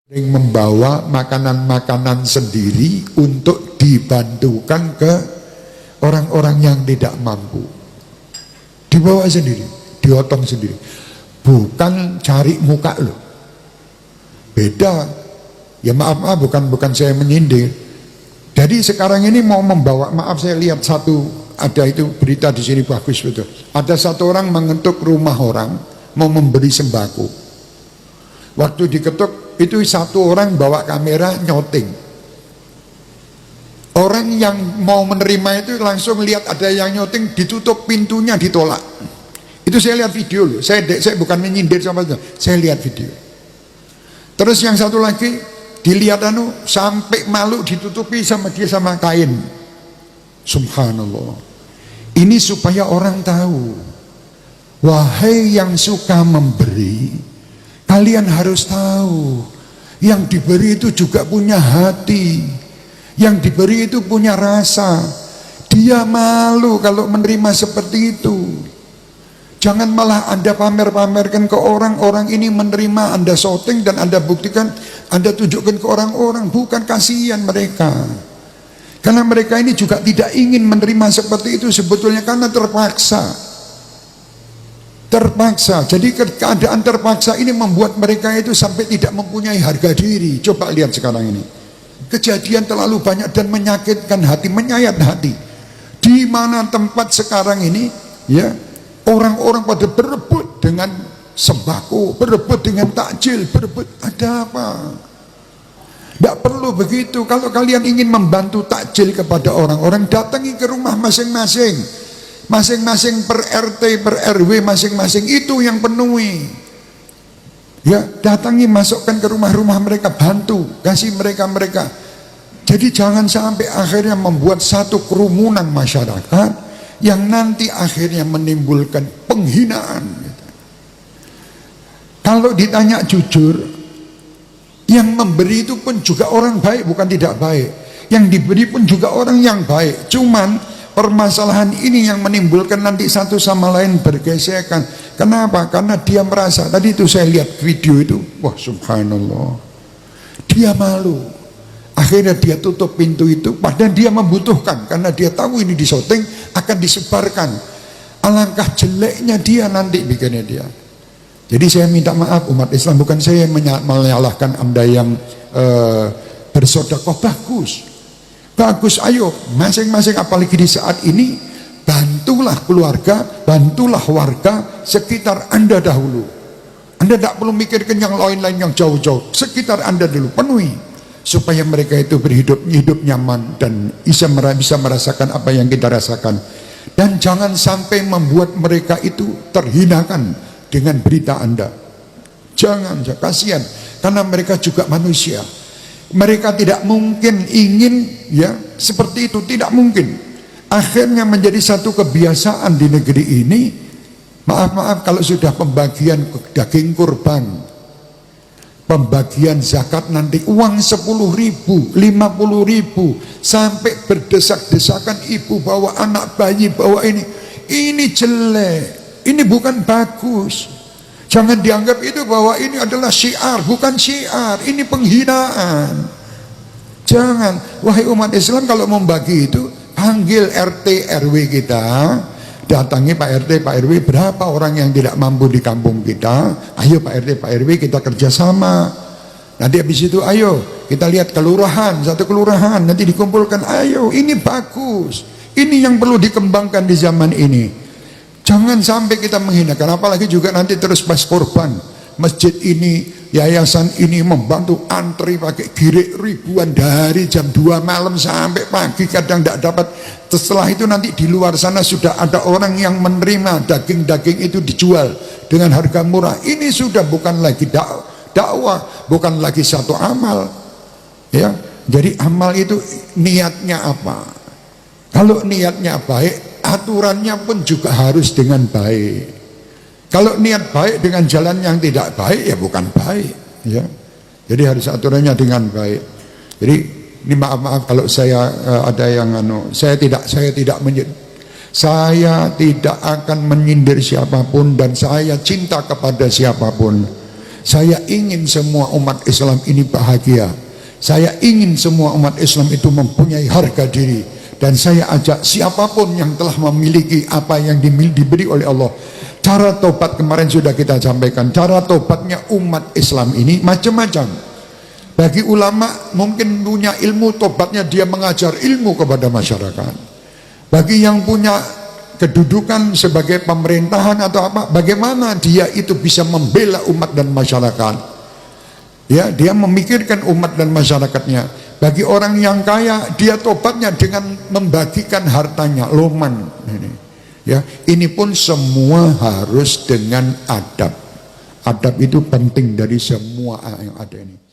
membawa makanan-makanan sendiri untuk dibantukan ke orang-orang yang tidak mampu. Dibawa sendiri, diotong sendiri. Bukan cari muka loh. Beda. Ya maaf, bukan saya menyindir. Jadi sekarang ini mau membawa, maaf saya lihat ada itu berita di sini bagus betul. Ada satu orang mengetuk rumah orang mau memberi sembako. Waktu diketuk itu satu orang bawa kamera nyoting. Orang yang mau menerima itu langsung lihat ada yang nyoting, ditutup pintunya, ditolak. Itu saya lihat video loh. Saya bukan menyindir sama itu. Saya lihat video. Terus yang satu lagi dilihat sampai malu ditutupi sama dia sama kain. Subhanallah. Ini supaya orang tahu, wahai yang suka memberi, kalian harus tahu, yang diberi itu juga punya hati, yang diberi itu punya rasa. Dia malu kalau menerima seperti itu. Jangan malah Anda pamer-pamerkan ke orang ini menerima, Anda shooting dan Anda buktikan, Anda tunjukkan ke orang-orang. Bukan, kasihan mereka. Karena mereka ini juga tidak ingin menerima seperti itu sebetulnya, karena terpaksa. Jadi keadaan terpaksa ini membuat mereka itu sampai tidak mempunyai harga diri. Coba lihat sekarang ini. Kejadian terlalu banyak dan menyakitkan hati, menyayat hati. Di mana tempat sekarang ini, ya, orang-orang pada berebut dengan sembako, berebut dengan takjil, berebut. Ada apa? Tidak perlu begitu. Kalau kalian ingin membantu takjil kepada orang-orang, datangi ke rumah masing-masing. Masing-masing per RT, per RW masing-masing itu yang penuhi. Ya, datangi, masukkan ke rumah-rumah mereka, bantu, kasih mereka. Jadi jangan sampai akhirnya membuat satu kerumunan masyarakat yang nanti akhirnya menimbulkan penghinaan. Kalau ditanya jujur, yang memberi itu pun juga orang baik, bukan tidak baik. Yang diberi pun juga orang yang baik. Cuman permasalahan ini yang menimbulkan nanti satu sama lain bergesekan. Kenapa? Karena dia merasa, tadi itu saya lihat video itu, wah subhanallah, dia malu. Akhirnya dia tutup pintu itu, padahal dia membutuhkan, karena dia tahu ini disyuting akan disebarkan. Alangkah jeleknya dia nanti bikinnya dia. Jadi saya minta maaf umat Islam, bukan saya menyalahkan Anda yang bersedekah. Bagus, ayo masing-masing, apalagi di saat ini, bantulah keluarga, bantulah warga sekitar Anda dahulu. Anda tidak perlu mikirkan yang lain-lain yang jauh-jauh, sekitar Anda dulu penuhi, supaya mereka itu hidup nyaman dan bisa merasakan apa yang kita rasakan. Dan jangan sampai membuat mereka itu terhinakan dengan berita Anda. Jangan, kasihan, karena mereka juga manusia. Mereka tidak mungkin ingin ya seperti itu, tidak mungkin. Akhirnya menjadi satu kebiasaan di negeri ini. Maaf kalau sudah pembagian daging kurban, pembagian zakat nanti uang 10.000, 50.000, sampai berdesak-desakan ibu bawa anak bayi, bawa ini jelek, ini bukan bagus. Jangan dianggap itu bahwa ini adalah syiar, bukan syiar, ini penghinaan. Jangan, wahai umat Islam, kalau membagi itu panggil RT RW kita, datangi Pak RT Pak RW, berapa orang yang tidak mampu di kampung kita, ayo Pak RT Pak RW kita kerjasama. Nanti habis itu ayo kita lihat kelurahan, satu kelurahan nanti dikumpulkan, ayo ini bagus, ini yang perlu dikembangkan di zaman ini. Jangan sampai kita menghinakan, apalagi juga nanti terus pas korban, masjid ini, yayasan ini membantu antri pakai girik ribuan dari jam 2 malam sampai pagi, kadang tidak dapat. Setelah itu nanti di luar sana sudah ada orang yang menerima daging-daging itu dijual dengan harga murah. Ini sudah bukan lagi dakwah, bukan lagi satu amal. Ya, jadi amal itu niatnya apa? Kalau niatnya baik, aturannya pun juga harus dengan baik. Kalau niat baik dengan jalan yang tidak baik, ya bukan baik, ya. Jadi harus aturannya dengan baik. Jadi ini maaf kalau saya ada yang saya tidak akan menyindir siapapun, dan saya cinta kepada siapapun. Saya ingin semua umat Islam ini bahagia. Saya ingin semua umat Islam itu mempunyai harga diri. Dan saya ajak siapapun yang telah memiliki apa yang diberi oleh Allah. Cara tobat kemarin sudah kita sampaikan. Cara tobatnya umat Islam ini macam-macam. Bagi ulama mungkin punya ilmu, tobatnya dia mengajar ilmu kepada masyarakat. Bagi yang punya kedudukan sebagai pemerintahan atau apa, bagaimana dia itu bisa membela umat dan masyarakat. Ya, dia memikirkan umat dan masyarakatnya. Bagi orang yang kaya, dia tobatnya dengan membagikan hartanya, loman. Ya, ini pun semua harus dengan adab. Adab itu penting dari semua yang ada ini.